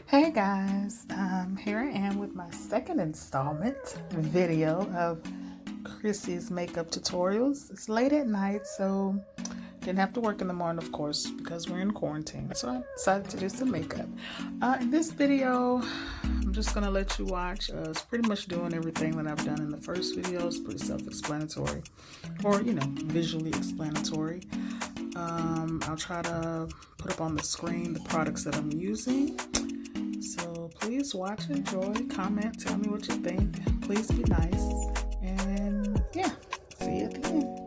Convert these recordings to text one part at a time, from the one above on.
Hey guys, here I am with my second installment video of Chrissy's makeup tutorials. It's late at night, so didn't have to work in the morning, of course, because we're in quarantine. So I decided to do some makeup. In this video, I'm just gonna let you watch. It's pretty much doing everything that I've done in the first video. It's pretty self-explanatory, or visually explanatory. I'll try to put up on the screen the products that I'm using. So please watch, enjoy, comment, tell me what you think. Please be nice. And yeah, see you at the end.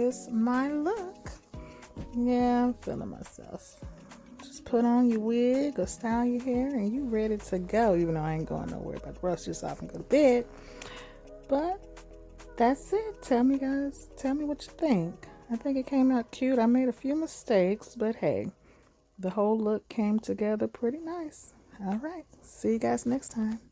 is my look. Yeah, I'm feeling myself. Just put on your wig or style your hair and you ready to go, even though I ain't going nowhere. About to brush this off and go to bed. But that's it. Tell me, guys. Tell me what you think. I think it came out cute. I made a few mistakes, but hey, the whole look came together pretty nice. All right. See you guys next time.